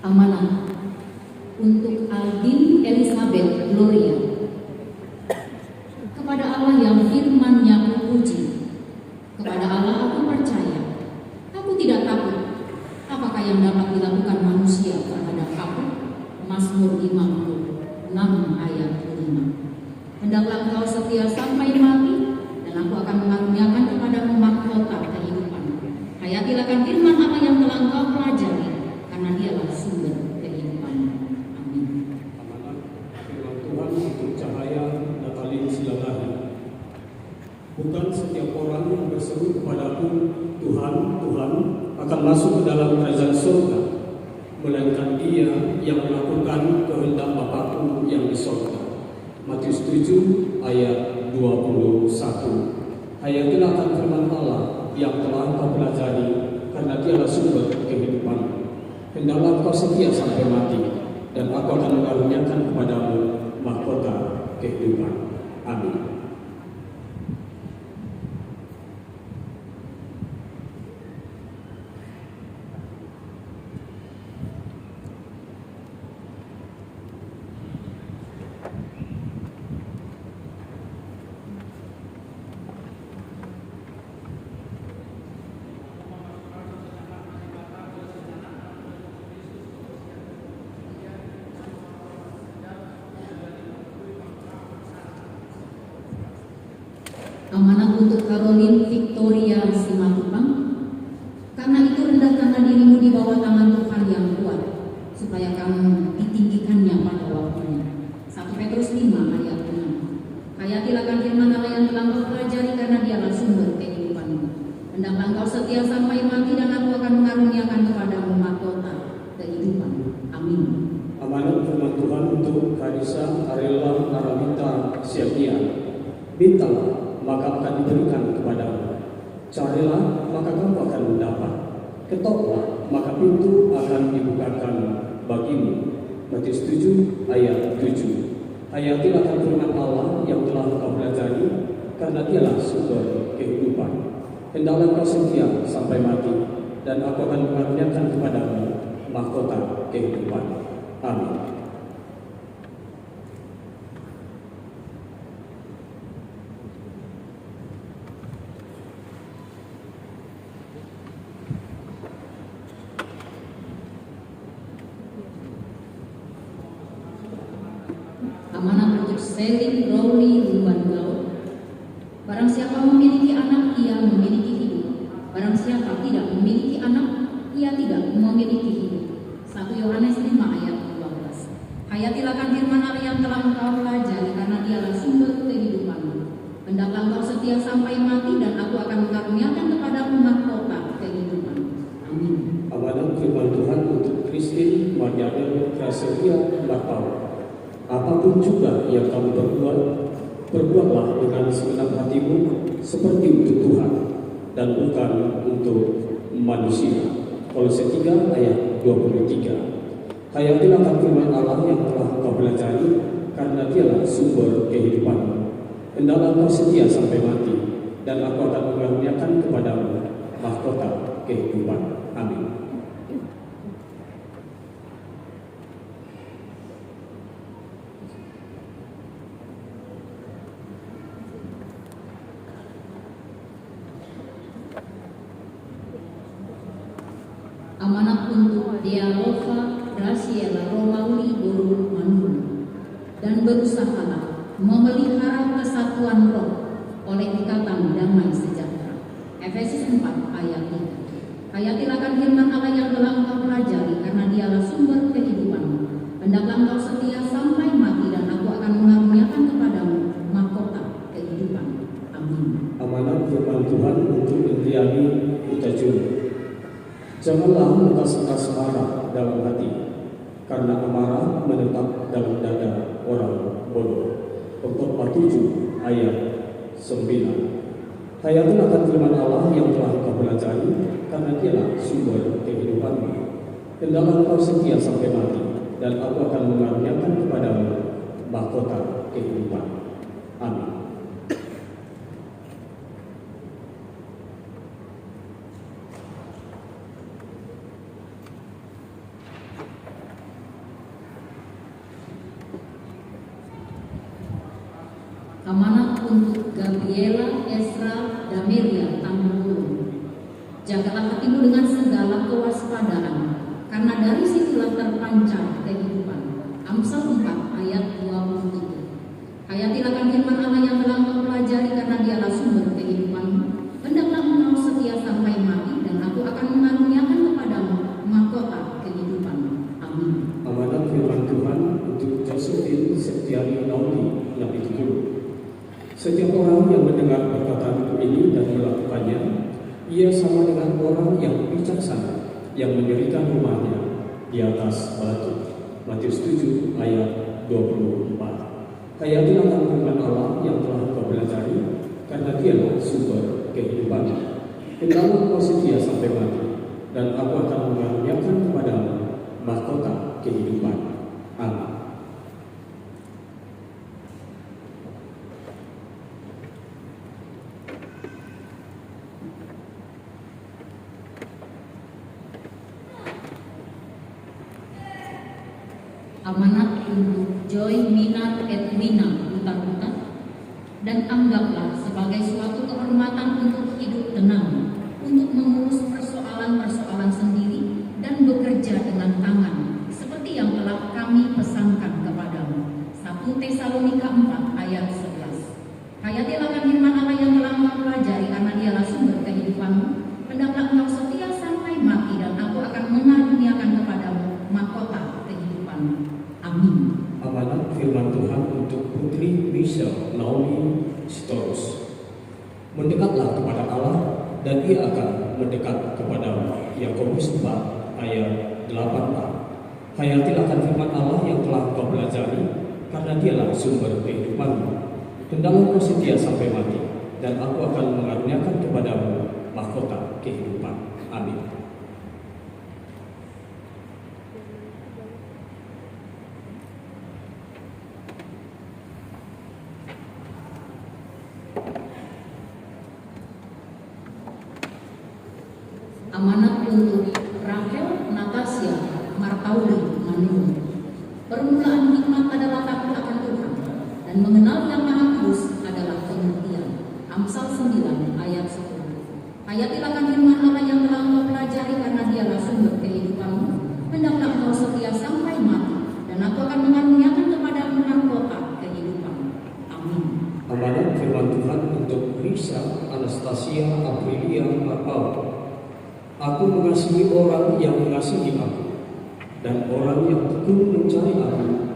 Amanah untuk Aldin Elizabeth Gloria. Kepada Allah yang firman-Nya kupuji, kepada Allah aku percaya, aku tidak takut. Apakah yang dapat dilakukan manusia terhadap aku? Mazmur 56 ayat 5. Hendaklah engkau setia sampai mati, dan aku akan mengaruniakan kepadamu mahkota kehidupan. Hayatilah kan firman Allah yang telah engkau pelajari, karena dialah sumber kehidupan. Amin. Amanat firman Tuhan untuk Cahaya Natalin Silalahi. Bukan setiap orang yang berseru kepadaku, Tuhan, Tuhan, akan masuk ke dalam kerajaan surga, melainkan dia yang melakukan kehendak Bapakku yang di surga. Matius 7 ayat 21. Hayatilah akan firman Allah yang telah kau pelajari, karena dialah sumber kehidupan. Hendaklah kau setia sampai mati, dan aku akan mengaruniakan kepadamu mahkota kehidupan. Amin. Amanat untuk Caroline Victoria Simatupang. Karena itu rendahkanlah dirimu di bawah tangan Tuhan yang kuat, supaya kamu ditinggikannya pada waktunya. 1 Petrus 5 ayat 6. Hayatilah kan firman Allah yang telah kau pelajari, karena dialah sumber kehidupanmu. Hendaklah engkau setia sampai mati, dan aku akan mengaruniakan kepadamu mahkota kehidupan. Amin. Amanat firman Tuhan untuk Karisa Arela Aramita Siapia. Mintalah, maka akan diberikan kepadamu. Carilah, maka kamu akan mendapat. Ketoklah, maka pintu akan dibukakan bagimu. Matius 7 ayat 7. Hayatilah akan firman Allah yang telah kau pelajari, karena dialah sumber kehidupan. Hendaklah kau setia sampai mati, dan aku akan mengaruniakan kepadamu mahkota kehidupan. Amin. Amanat untuk Selin Rowley Lumbanggau. Barang siapa memiliki anak, ia memiliki hidup. Barang siapa tidak memiliki anak, ia tidak memiliki hidup. 1 Yohanes 5 ayat 12. Hayatilah kan firman Allah yang telah engkau pelajari, karena dialah sumber kehidupanmu. Hendaklah engkau setia sampai mati, dan aku akan mengaruniakan kepadamu mahkota kehidupan. Amin. Amanat firman Tuhan untuk Christine Mariana Prasetya Batau. Apapun juga yang kamu perbuat, perbuatlah dengan segenap hatimu, seperti untuk Tuhan dan bukan untuk manusia. Kolose 3 ayat 23. Hayatilah akan firman Allah yang telah kau pelajari, karena dialah sumber kehidupanmu. Hendaklah kau setia sampai mati, dan aku akan mengaruniakan kepadamu mahkota kehidupan. Amin. Amanat untuk Dialova Graciela Romauli Boru Manulu. Dan berusahalah memelihara kesatuan roh oleh ikatan damai sejahtera. Efesus 4 ayat 3. Hayatilah kan firman Allah yang telah engkau pelajari, karena dialah sumber kehidupanmu. Hendaklah engkau setia sampai mati, dan aku akan mengaruniakan kepadamu mahkota kehidupan. Amin. Amanat firman Tuhan untuk Indriani Utajun. Janganlah lekas-lekas marah dalam hati, karena amarah menetap dalam dada orang bodoh. Pengkhotbah 7 ayat 9. Hayatilah akan firman Allah yang telah kau pelajari, karena dialah sumber kehidupanmu. Hendaklah kau setia sampai mati, dan aku akan mengaruniakan kepadamu mahkota kehidupan. Amin. Amanat untuk Gabriela Esra Damelia Tanggulu. Jagalah hatimu dengan segala kewaspadaan, karena dari situlah terpancar kehidupan. Amsal 4 ayat 23. Hayatilah firman Allah yang telah engkau pelajari, karena dialah sumber kehidupanmu. Hendaklah engkau setia sampai mati, dan aku akan mengaruniakan kepadamu mahkota kehidupan. Amin. Amanat firman Tuhan untuk Josephine Septiani Nauli, Nabi Tujuh. Setiap orang yang mendengar perkataan ini dan melakukannya, ia sama dengan orang yang bijaksana yang mendirikan rumahnya di atas batu. Matius 7 ayat 24. Hayatilah firman Allah yang telah kau pelajari, karena dialah sumber kehidupan. Hendaklah kau setia sampai mati, dan aku akan mengaruniakan kepadamu mahkota kehidupan. Amin. Amanat untuk Joy Minat Edwina Huta-Huta. Dan anggaplah sebagai suatu kehormatan untuk hidup tenang, untuk mengurus persoalan-persoalan sendiri dan bekerja dengan tangan, seperti yang telah kami pesankan kepadamu. 1 Tesalonika 4 ayat 11. Hayatilah firman Allah yang telah engkau pelajari, karena dialah sumber kehidupanmu. Hendaklah engkau setia sampai mati, dan aku akan mengaruniakan kepadamu mahkota kehidupanmu. Amin. Amanat firman Tuhan untuk Putri Michelle Naomi Sitorus. Mendekatlah kepada Allah, dan ia akan mendekat kepadamu. Yakobus 4 ayat 8a. Hayatilah firman Allah yang telah kau pelajari, karena dialah sumber kehidupanmu. Hendaklah kau setia sampai mati, dan aku akan mengaruniakan kepadamu mahkota kehidupan. Amin. Amanat untuk Rachel Natasha Martauli Manung. Permulaan hikmat adalah takut akan Tuhan, dan mengenal yang Maha Kudus adalah pengertian. Amsal 9 ayat 10. Hayatilah firman Allah yang telah engkau pelajari, karena dialah sumber kehidupanmu. Hendaklah engkau setia sampai mati, dan aku akan mengaruniakan kepadamu mahkota kehidupan. Amin. Amanat firman Tuhan untuk Risa Anastasia Aprilia Marpau. Aku mengasihi orang yang mengasihi aku, dan orang yang tekun mencari aku